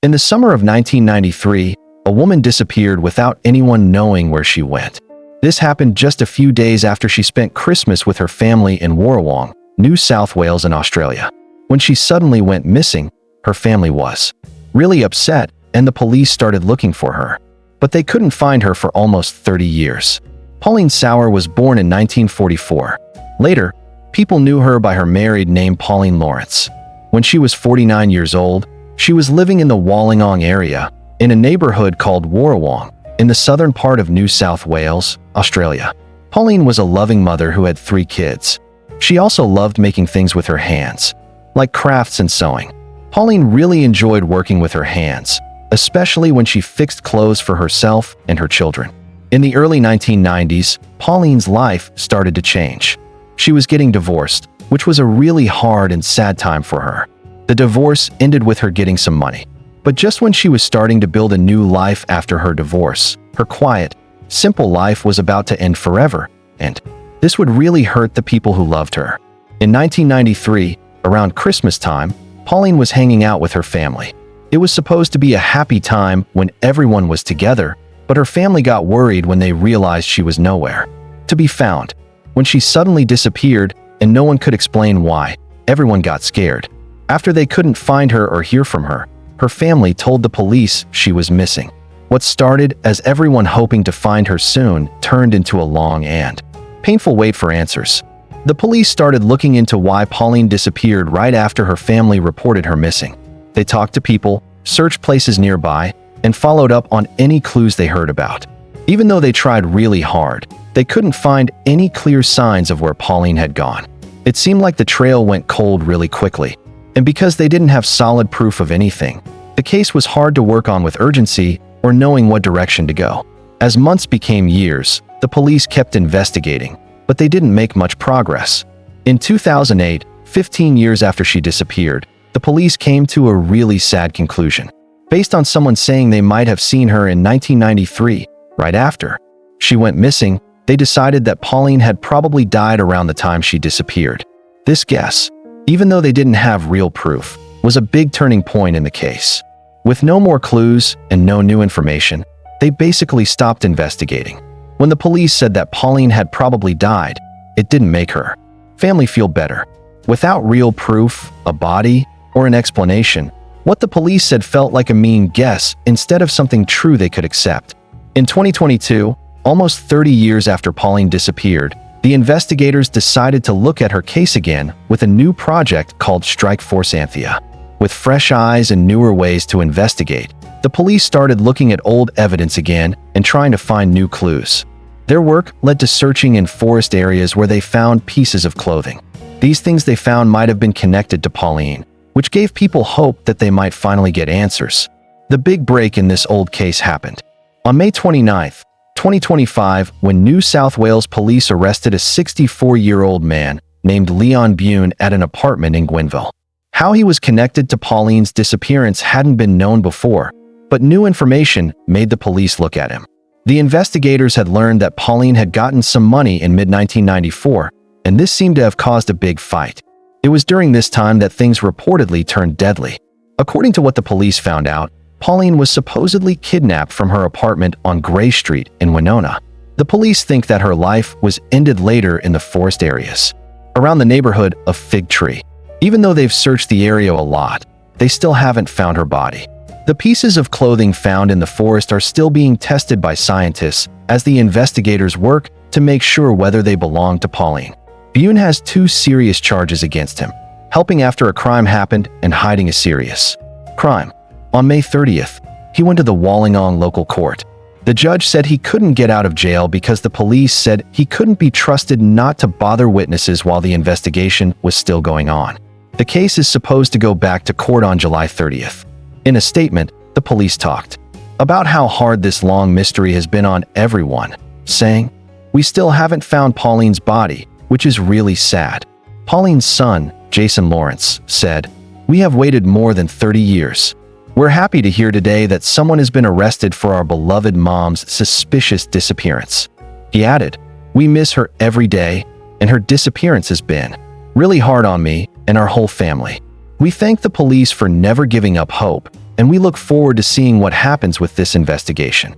In the summer of 1993, a woman disappeared without anyone knowing where she went. This happened just a few days after she spent Christmas with her family in Warrawong, New South Wales in Australia. When she suddenly went missing, her family was really upset, and the police started looking for her. But they couldn't find her for almost 30 years. Pauline Sauer was born in 1944. Later, people knew her by her married name Pauline Lawrence. When she was 49 years old, she was living in the Wollongong area, in a neighborhood called Warrawong, in the southern part of New South Wales, Australia. Pauline was a loving mother who had 3 kids. She also loved making things with her hands, like crafts and sewing. Pauline really enjoyed working with her hands, especially when she fixed clothes for herself and her children. In the early 1990s, Pauline's life started to change. She was getting divorced, which was a really hard and sad time for her. The divorce ended with her getting some money. But just when she was starting to build a new life after her divorce, her quiet, simple life was about to end forever, and this would really hurt the people who loved her. In 1993, around Christmas time, Pauline was hanging out with her family. It was supposed to be a happy time when everyone was together, but her family got worried when they realized she was nowhere to be found. When she suddenly disappeared and no one could explain why, everyone got scared. After they couldn't find her or hear from her, her family told the police she was missing. What started as everyone hoping to find her soon turned into a long and painful wait for answers. The police started looking into why Pauline disappeared right after her family reported her missing. They talked to people, searched places nearby, and followed up on any clues they heard about. Even though they tried really hard, they couldn't find any clear signs of where Pauline had gone. It seemed like the trail went cold really quickly. And because they didn't have solid proof of anything, the case was hard to work on with urgency or knowing what direction to go. As months became years, the police kept investigating, but they didn't make much progress. In 2008, 15 years after she disappeared, the police came to a really sad conclusion. Based on someone saying they might have seen her in 1993, right after she went missing, they decided that Pauline had probably died around the time she disappeared. This guess, even though they didn't have real proof, was a big turning point in the case. With no more clues and no new information, they basically stopped investigating. When the police said that Pauline had probably died, it didn't make her family feel better. Without real proof, a body, or an explanation, what the police said felt like a mean guess instead of something true they could accept. In 2022, almost 30 years after Pauline disappeared, the investigators decided to look at her case again with a new project called Strike Force Anthea. With fresh eyes and newer ways to investigate, the police started looking at old evidence again and trying to find new clues. Their work led to searching in forest areas where they found pieces of clothing. These things they found might have been connected to Pauline, which gave people hope that they might finally get answers. The big break in this old case happened on May 29, 2025, when New South Wales police arrested a 64-year-old man named Leon Bune at an apartment in Gwenville. How he was connected to Pauline's disappearance hadn't been known before, but new information made the police look at him. The investigators had learned that Pauline had gotten some money in mid-1994, and this seemed to have caused a big fight. It was during this time that things reportedly turned deadly. According to what the police found out, Pauline was supposedly kidnapped from her apartment on Gray Street in Winona. The police think that her life was ended later in the forest areas, around the neighborhood of Fig Tree. Even though they've searched the area a lot, they still haven't found her body. The pieces of clothing found in the forest are still being tested by scientists as the investigators work to make sure whether they belong to Pauline. Bune has 2 serious charges against him: helping after a crime happened and hiding a serious crime. On May 30th, he went to the Wollongong local court. The judge said he couldn't get out of jail because the police said he couldn't be trusted not to bother witnesses while the investigation was still going on. The case is supposed to go back to court on July 30th. In a statement, the police talked about how hard this long mystery has been on everyone, saying, "We still haven't found Pauline's body, which is really sad." Pauline's son, Jason Lawrence, said, "We have waited more than 30 years. We're happy to hear today that someone has been arrested for our beloved mom's suspicious disappearance." He added, "We miss her every day, and her disappearance has been really hard on me and our whole family. We thank the police for never giving up hope and we look forward to seeing what happens with this investigation.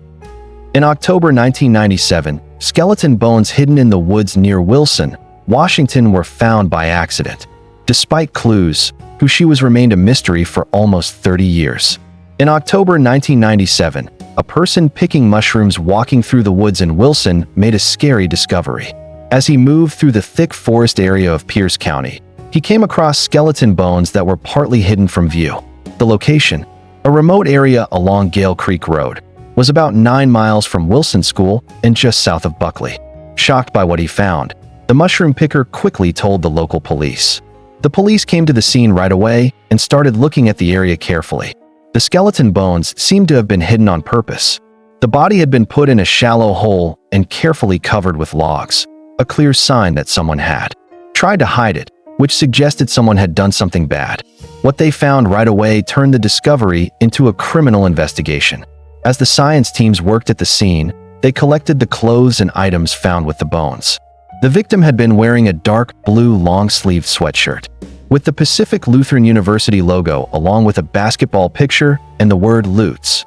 In October 1997, skeleton bones hidden in the woods near Wilson, Washington were found by accident. Despite clues, who she was remained a mystery for almost 30 years. In October 1997, a person picking mushrooms walking through the woods in Wilson made a scary discovery. As he moved through the thick forest area of Pierce County, he came across skeleton bones that were partly hidden from view. The location, a remote area along Gale Creek Road, was about 9 miles from Wilson School and just south of Buckley. Shocked by what he found, the mushroom picker quickly told the local police. The police came to the scene right away and started looking at the area carefully. The skeleton bones seemed to have been hidden on purpose. The body had been put in a shallow hole and carefully covered with logs, a clear sign that someone had tried to hide it, which suggested someone had done something bad. What they found right away turned the discovery into a criminal investigation. As the science teams worked at the scene, they collected the clothes and items found with the bones. The victim had been wearing a dark blue long-sleeved sweatshirt with the Pacific Lutheran University logo along with a basketball picture and the word Lutz.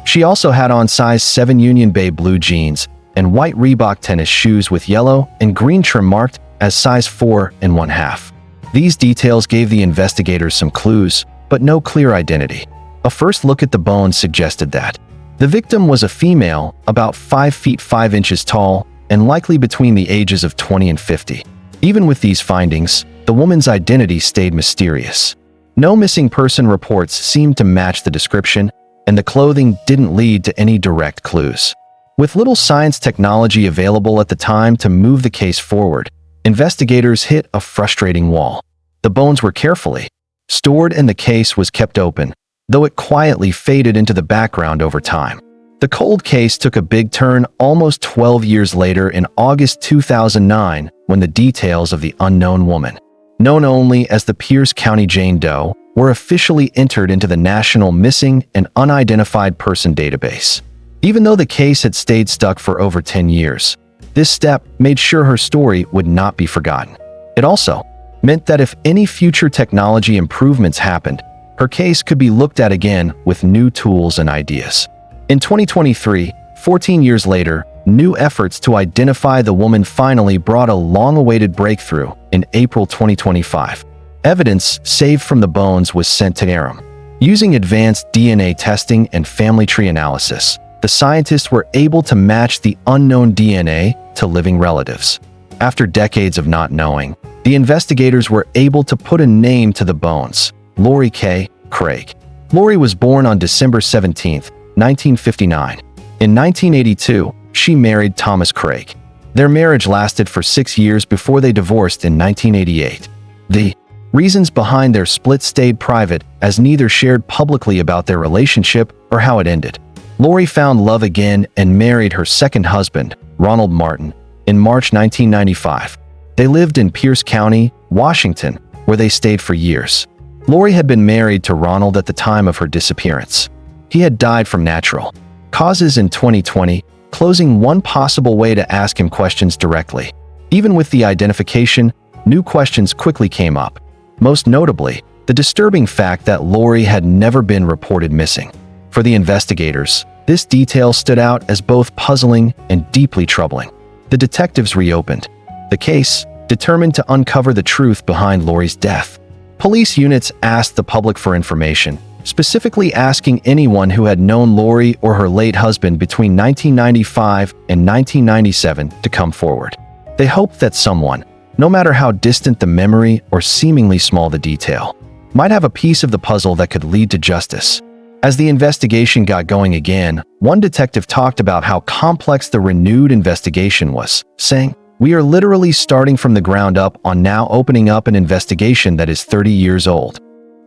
She also had on size 7 Union Bay blue jeans and white Reebok tennis shoes with yellow and green trim marked as size 4 1/2. These details gave the investigators some clues, but no clear identity. A first look at the bones suggested that the victim was a female, about 5 feet 5 inches tall, and likely between the ages of 20 and 50. Even with these findings, the woman's identity stayed mysterious. No missing person reports seemed to match the description, and the clothing didn't lead to any direct clues. With little science technology available at the time to move the case forward, investigators hit a frustrating wall. The bones were carefully stored and the case was kept open, though it quietly faded into the background over time. The cold case took a big turn almost 12 years later in August 2009 when the details of the unknown woman, known only as the Pierce County Jane Doe, were officially entered into the National Missing and Unidentified Person database. Even though the case had stayed stuck for over 10 years, this step made sure her story would not be forgotten. It also meant that if any future technology improvements happened, her case could be looked at again with new tools and ideas. In 2023, 14 years later, new efforts to identify the woman finally brought a long-awaited breakthrough in April 2025. Evidence saved from the bones was sent to NARAM. Using advanced DNA testing and family tree analysis, the scientists were able to match the unknown DNA to living relatives. After decades of not knowing, the investigators were able to put a name to the bones: Lori K. Craig. Lori was born on December 17, 1959. In 1982, she married Thomas Craig. Their marriage lasted for 6 years before they divorced in 1988. The reasons behind their split stayed private, as neither shared publicly about their relationship or how it ended. Lori found love again and married her second husband, Ronald Martin, in March 1995. They lived in Pierce County, Washington, where they stayed for years. Lori had been married to Ronald at the time of her disappearance. He had died from natural causes in 2020, closing one possible way to ask him questions directly. Even with the identification, new questions quickly came up. Most notably, the disturbing fact that Lori had never been reported missing. For the investigators, this detail stood out as both puzzling and deeply troubling. The detectives reopened the case, determined to uncover the truth behind Lori's death. Police units asked the public for information, specifically asking anyone who had known Lori or her late husband between 1995 and 1997 to come forward. They hoped that someone, no matter how distant the memory or seemingly small the detail, might have a piece of the puzzle that could lead to justice. As the investigation got going again, one detective talked about how complex the renewed investigation was, saying, "We are literally starting from the ground up on now opening up an investigation that is 30 years old."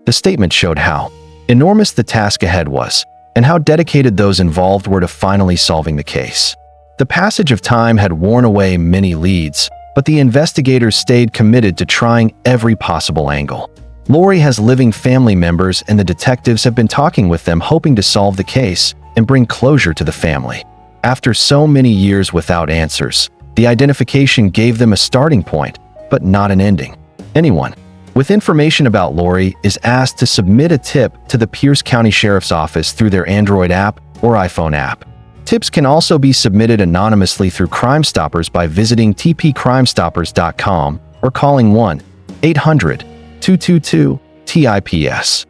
The statement showed how enormous the task ahead was, and how dedicated those involved were to finally solving the case. The passage of time had worn away many leads, but the investigators stayed committed to trying every possible angle. Lori has living family members, and the detectives have been talking with them, hoping to solve the case and bring closure to the family. After so many years without answers, the identification gave them a starting point, but not an ending. Anyone with information about Lori is asked to submit a tip to the Pierce County Sheriff's Office through their Android app or iPhone app. Tips can also be submitted anonymously through Crime Stoppers by visiting tpcrimestoppers.com or calling 1-800-222-TIPS.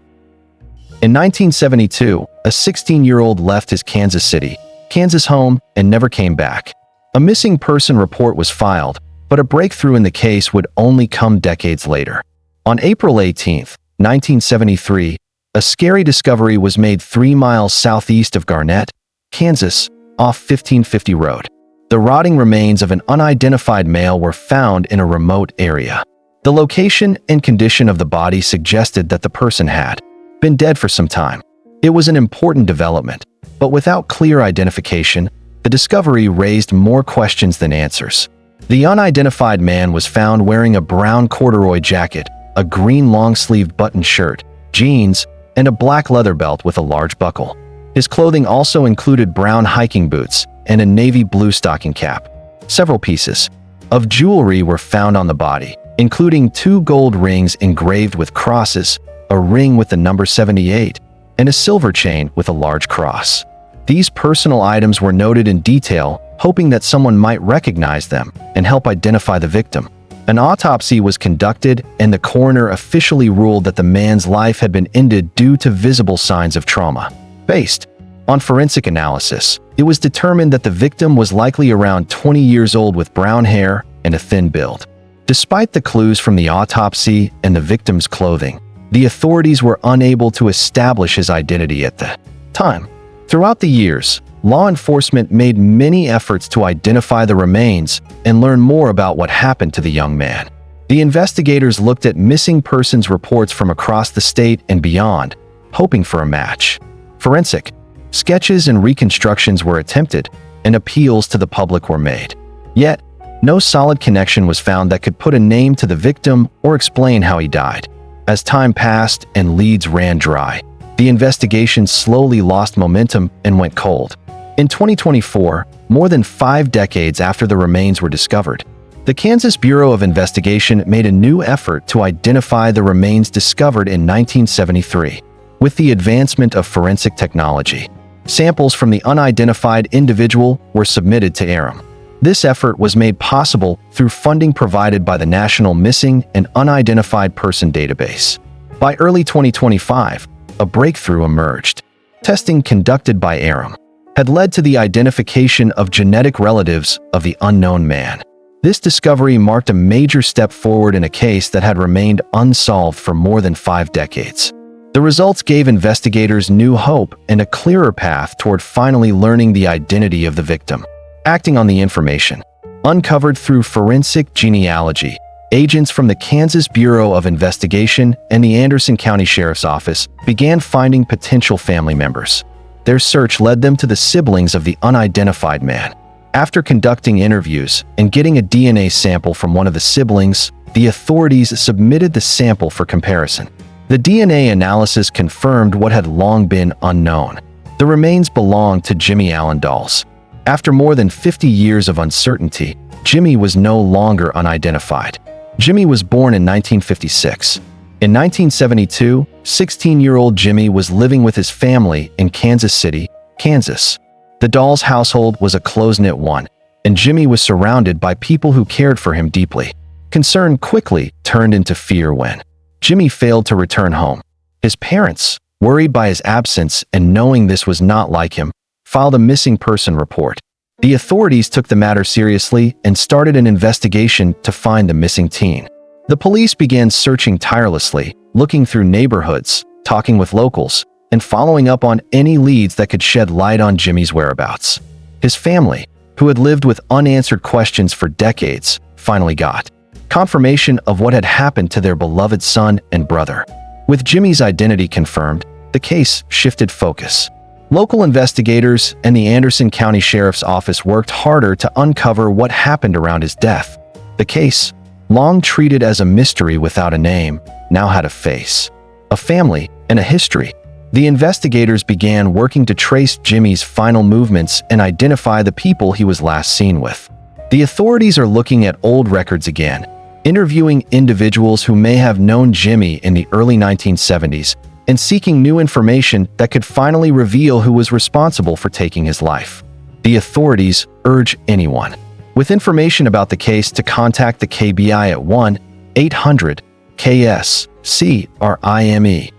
In 1972, a 16-year-old left his Kansas City, Kansas home and never came back. A missing person report was filed, but a breakthrough in the case would only come decades later. On April 18, 1973, a scary discovery was made 3 miles southeast of Garnett, Kansas, off 1550 Road. The rotting remains of an unidentified male were found in a remote area. The location and condition of the body suggested that the person had been dead for some time. It was an important development, but without clear identification, the discovery raised more questions than answers. The unidentified man was found wearing a brown corduroy jacket, a green long-sleeved button shirt, jeans, and a black leather belt with a large buckle. His clothing also included brown hiking boots and a navy blue stocking cap. Several pieces of jewelry were found on the body, including 2 gold rings engraved with crosses, a ring with the number 78, and a silver chain with a large cross. These personal items were noted in detail, hoping that someone might recognize them and help identify the victim. An autopsy was conducted, and the coroner officially ruled that the man's life had been ended due to visible signs of trauma. Based on forensic analysis, it was determined that the victim was likely around 20 years old with brown hair and a thin build. Despite the clues from the autopsy and the victim's clothing, the authorities were unable to establish his identity at the time. Throughout the years, law enforcement made many efforts to identify the remains and learn more about what happened to the young man. The investigators looked at missing persons reports from across the state and beyond, hoping for a match. Forensic sketches and reconstructions were attempted, and appeals to the public were made. Yet, no solid connection was found that could put a name to the victim or explain how he died. As time passed and leads ran dry, the investigation slowly lost momentum and went cold. In 2024, more than 5 decades after the remains were discovered, the Kansas Bureau of Investigation made a new effort to identify the remains discovered in 1973. With the advancement of forensic technology, samples from the unidentified individual were submitted to ARM. This effort was made possible through funding provided by the National Missing and Unidentified Person Database. By early 2025, a breakthrough emerged. Testing conducted by ARM had led to the identification of genetic relatives of the unknown man. This discovery marked a major step forward in a case that had remained unsolved for more than 5 decades. The results gave investigators new hope and a clearer path toward finally learning the identity of the victim. Acting on the information uncovered through forensic genealogy, agents from the Kansas Bureau of Investigation and the Anderson County Sheriff's Office began finding potential family members. Their search led them to the siblings of the unidentified man. After conducting interviews and getting a DNA sample from one of the siblings, the authorities submitted the sample for comparison. The DNA analysis confirmed what had long been unknown. The remains belonged to Jimmy Allen Dawes. After more than 50 years of uncertainty, Jimmy was no longer unidentified. Jimmy was born in 1956. In 1972, 16-year-old Jimmy was living with his family in Kansas City, Kansas. The Dawes household was a close-knit one, and Jimmy was surrounded by people who cared for him deeply. Concern quickly turned into fear when Jimmy failed to return home. His parents, worried by his absence and knowing this was not like him, filed a missing person report. The authorities took the matter seriously and started an investigation to find the missing teen. The police began searching tirelessly, looking through neighborhoods, talking with locals, and following up on any leads that could shed light on Jimmy's whereabouts. His family, who had lived with unanswered questions for decades, finally got confirmation of what had happened to their beloved son and brother. With Jimmy's identity confirmed, the case shifted focus. Local investigators and the Anderson County Sheriff's Office worked harder to uncover what happened around his death. The case, long treated as a mystery without a name, now had a face, a family, and a history. The investigators began working to trace Jimmy's final movements and identify the people he was last seen with. The authorities are looking at old records again, interviewing individuals who may have known Jimmy in the early 1970s and seeking new information that could finally reveal who was responsible for taking his life. The authorities urge anyone with information about the case to contact the KBI at 1-800-KS-CRIME.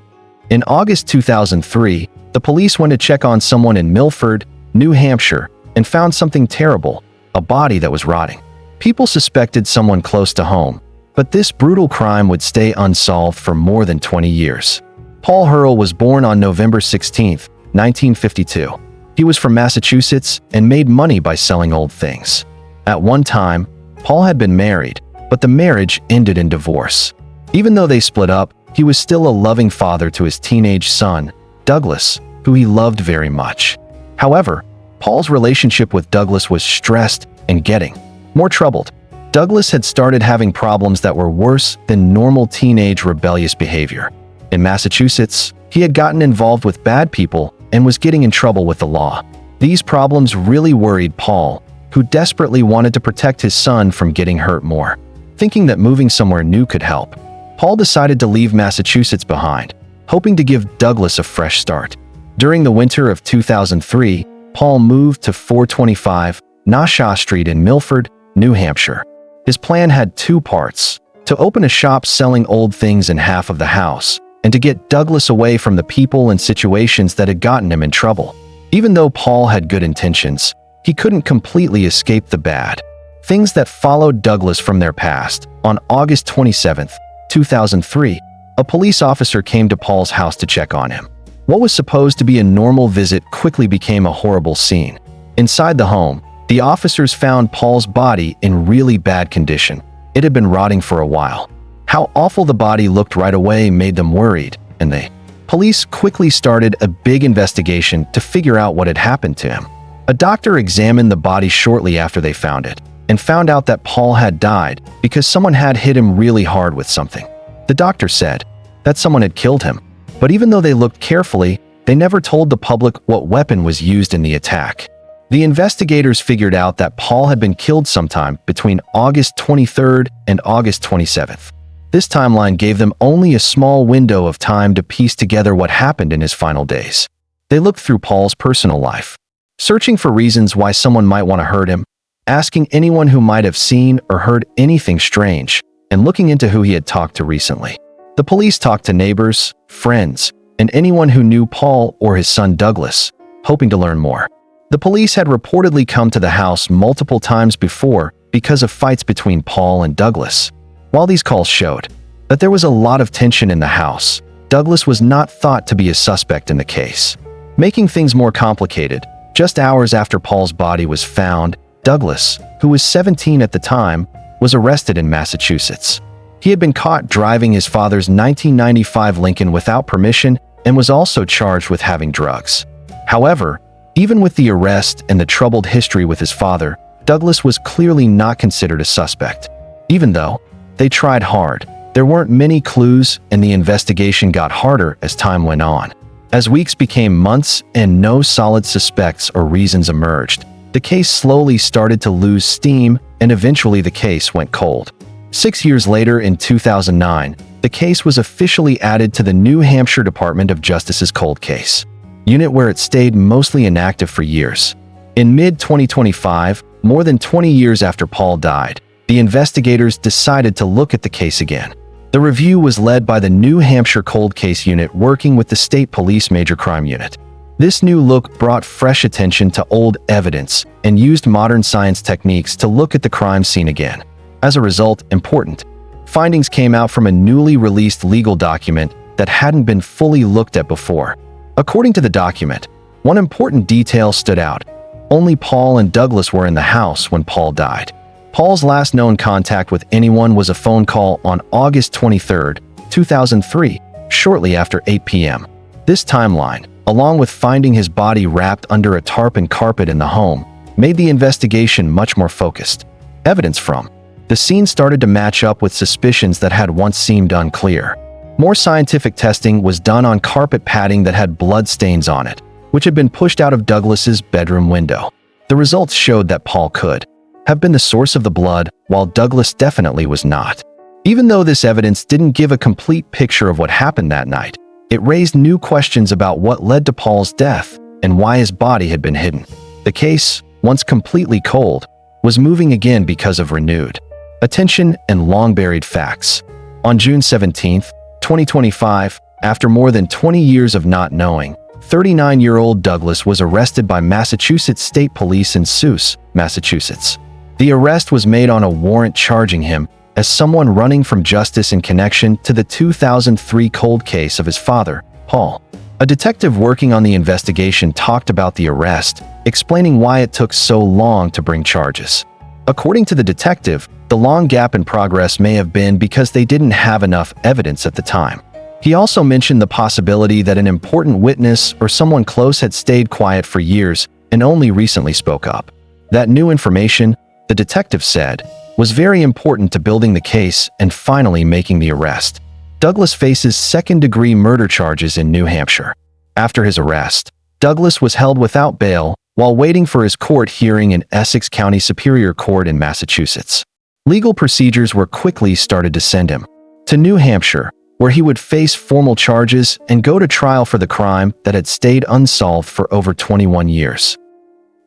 In August 2003, the police went to check on someone in Milford, New Hampshire, and found something terrible, a body that was rotting. People suspected someone close to home, but this brutal crime would stay unsolved for more than 20 years. Paul Hurl was born on November 16, 1952. He was from Massachusetts and made money by selling old things. At one time, Paul had been married, but the marriage ended in divorce. Even though they split up, he was still a loving father to his teenage son, Douglas, who he loved very much. However, Paul's relationship with Douglas was stressed and getting more troubled. Douglas had started having problems that were worse than normal teenage rebellious behavior. In Massachusetts, he had gotten involved with bad people and was getting in trouble with the law. These problems really worried Paul, who desperately wanted to protect his son from getting hurt more. Thinking that moving somewhere new could help, Paul decided to leave Massachusetts behind, hoping to give Douglas a fresh start. During the winter of 2003, Paul moved to 425 Nassau Street in Milford, New Hampshire. His plan had two parts: to open a shop selling old things in half of the house, and to get Douglas away from the people and situations that had gotten him in trouble. Even though Paul had good intentions, he couldn't completely escape the bad things that followed Douglas from their past. On August 27, 2003, a police officer came to Paul's house to check on him. What was supposed to be a normal visit quickly became a horrible scene. Inside the home, the officers found Paul's body in really bad condition. It had been rotting for a while. How awful the body looked right away made them worried, and the police quickly started a big investigation to figure out what had happened to him. A doctor examined the body shortly after they found it, and found out that Paul had died because someone had hit him really hard with something. The doctor said that someone had killed him, but even though they looked carefully, they never told the public what weapon was used in the attack. The investigators figured out that Paul had been killed sometime between August 23rd and August 27th. This timeline gave them only a small window of time to piece together what happened in his final days. They looked through Paul's personal life, searching for reasons why someone might want to hurt him, asking anyone who might have seen or heard anything strange, and looking into who he had talked to recently. The police talked to neighbors, friends, and anyone who knew Paul or his son Douglas, hoping to learn more. The police had reportedly come to the house multiple times before because of fights between Paul and Douglas. While these calls showed that there was a lot of tension in the house, Douglas was not thought to be a suspect in the case. Making things more complicated, just hours after Paul's body was found, Douglas, who was 17 at the time, was arrested in Massachusetts. He had been caught driving his father's 1995 Lincoln without permission and was also charged with having drugs. However, even with the arrest and the troubled history with his father, Douglas was clearly not considered a suspect. Even though they tried hard, there weren't many clues, and the investigation got harder as time went on. As weeks became months and no solid suspects or reasons emerged, the case slowly started to lose steam, and eventually the case went cold. 6 years later, in 2009, the case was officially added to the New Hampshire Department of Justice's cold case unit, where it stayed mostly inactive for years. In mid-2025, more than 20 years after Paul died, the investigators decided to look at the case again. The review was led by the New Hampshire Cold Case Unit, working with the State Police Major Crime Unit. This new look brought fresh attention to old evidence and used modern science techniques to look at the crime scene again. As a result, important findings came out from a newly released legal document that hadn't been fully looked at before. According to the document, one important detail stood out. Only Paul and Douglas were in the house when Paul died. Paul's last known contact with anyone was a phone call on August 23, 2003, shortly after 8 p.m. This timeline, along with finding his body wrapped under a tarp and carpet in the home, made the investigation much more focused. Evidence from the scene started to match up with suspicions that had once seemed unclear. More scientific testing was done on carpet padding that had blood stains on it, which had been pushed out of Douglas's bedroom window. The results showed that Paul could have been the source of the blood, while Douglas definitely was not. Even though this evidence didn't give a complete picture of what happened that night, it raised new questions about what led to Paul's death and why his body had been hidden. The case, once completely cold, was moving again because of renewed attention and long-buried facts. On June 17, 2025, after more than 20 years of not knowing, 39-year-old Douglas was arrested by Massachusetts State Police in Sioux, Massachusetts. The arrest was made on a warrant charging him as someone running from justice in connection to the 2003 cold case of his father, Paul. A detective working on the investigation talked about the arrest, explaining why it took so long to bring charges. According to the detective, the long gap in progress may have been because they didn't have enough evidence at the time. He also mentioned the possibility that an important witness or someone close had stayed quiet for years and only recently spoke up. That new information, the detective said, was very important to building the case and finally making the arrest. Douglas faces second-degree murder charges in New Hampshire. After his arrest, Douglas was held without bail while waiting for his court hearing in Essex County Superior Court in Massachusetts. Legal procedures were quickly started to send him to New Hampshire, where he would face formal charges and go to trial for the crime that had stayed unsolved for over 21 years.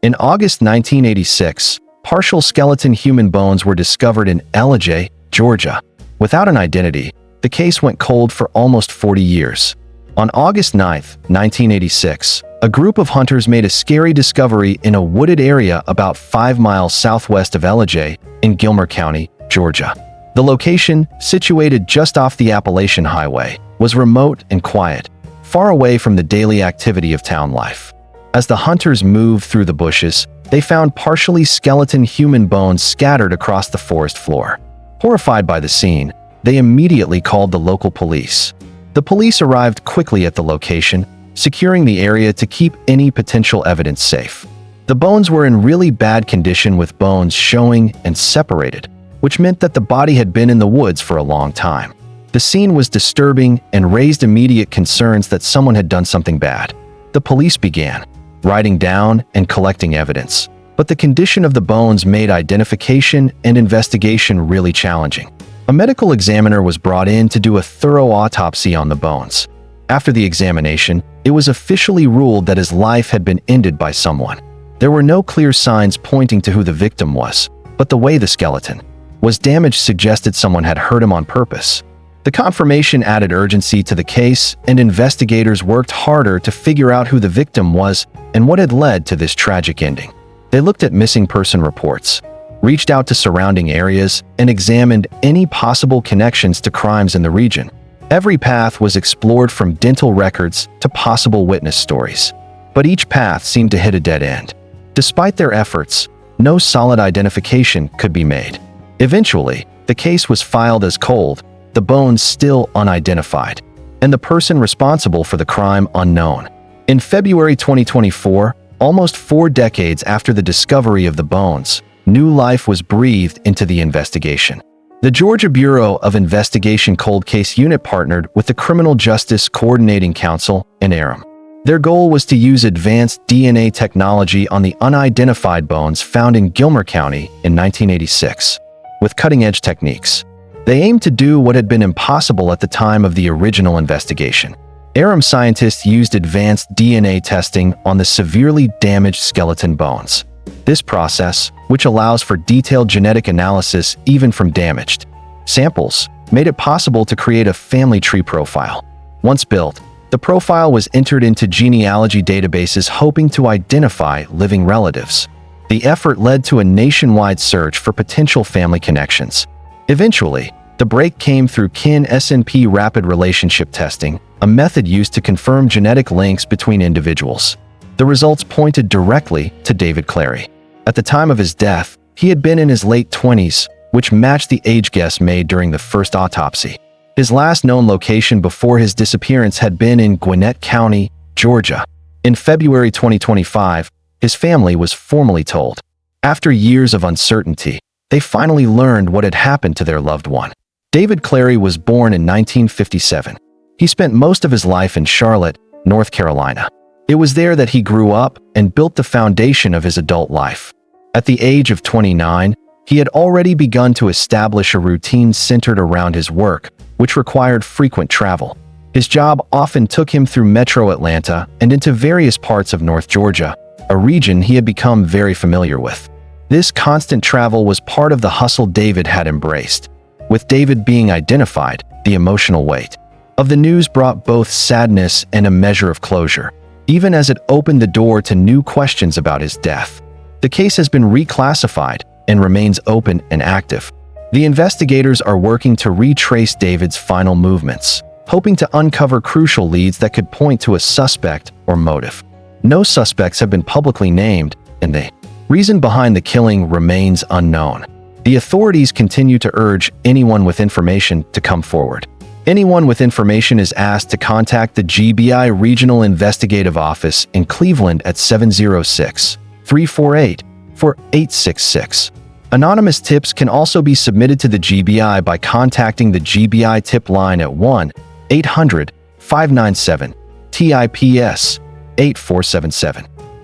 In August 1986, partial skeleton human bones were discovered in Genealogy, Georgia. Without an identity, the case went cold for almost 40 years. On August 9, 1986, a group of hunters made a scary discovery in a wooded area about 5 miles southwest of Genealogy in Gilmer County, Georgia. The location, situated just off the Appalachian Highway, was remote and quiet, far away from the daily activity of town life. As the hunters moved through the bushes, they found partially skeleton human bones scattered across the forest floor. Horrified by the scene, they immediately called the local police. The police arrived quickly at the location, securing the area to keep any potential evidence safe. The bones were in really bad condition with bones showing and separated, which meant that the body had been in the woods for a long time. The scene was disturbing and raised immediate concerns that someone had done something bad. The police began writing down and collecting evidence, but the condition of the bones made identification and investigation really challenging. A medical examiner was brought in to do a thorough autopsy on the bones. After the examination, it was officially ruled that his life had been ended by someone. There were no clear signs pointing to who the victim was, but the way the skeleton was damaged suggested someone had hurt him on purpose. The confirmation added urgency to the case, and investigators worked harder to figure out who the victim was and what had led to this tragic ending. They looked at missing person reports, reached out to surrounding areas, and examined any possible connections to crimes in the region. Every path was explored, from dental records to possible witness stories. But each path seemed to hit a dead end. Despite their efforts, no solid identification could be made. Eventually, the case was filed as cold, the bones still unidentified, and the person responsible for the crime unknown. In February 2024, almost 4 decades after the discovery of the bones, new life was breathed into the investigation. The Georgia Bureau of Investigation Cold Case Unit partnered with the Criminal Justice Coordinating Council and TRUMPS. Their goal was to use advanced DNA technology on the unidentified bones found in Gilmer County in 1986. With cutting-edge techniques, they aimed to do what had been impossible at the time of the original investigation. TRUMPS scientists used advanced DNA testing on the severely damaged skeleton bones. This process, which allows for detailed genetic analysis even from damaged samples, made it possible to create a family tree profile. Once built, the profile was entered into genealogy databases hoping to identify living relatives. The effort led to a nationwide search for potential family connections. Eventually, the break came through kin-SNP rapid relationship testing, a method used to confirm genetic links between individuals. The results pointed directly to David Clary. At the time of his death, he had been in his late 20s, which matched the age guess made during the first autopsy. His last known location before his disappearance had been in Gwinnett County, Georgia. In February 2025, his family was formally told. After years of uncertainty, they finally learned what had happened to their loved one. David Clary was born in 1957. He spent most of his life in Charlotte, North Carolina. It was there that he grew up and built the foundation of his adult life. At the age of 29, He had already begun to establish a routine centered around his work, which required frequent travel. His job often took him through Metro Atlanta and into various parts of North Georgia, a region he had become very familiar with. This constant travel was part of the hustle David had embraced. With David being identified, the emotional weight of the news brought both sadness and a measure of closure, even as it opened the door to new questions about his death. The case has been reclassified and remains open and active. The investigators are working to retrace David's final movements, hoping to uncover crucial leads that could point to a suspect or motive. No suspects have been publicly named, and the reason behind the killing remains unknown. The authorities continue to urge anyone with information to come forward. Anyone with information is asked to contact the GBI Regional Investigative Office in Cleveland at 706-348-4866. Anonymous tips can also be submitted to the GBI by contacting the GBI tip line at 1-800-597-TIPS 8477.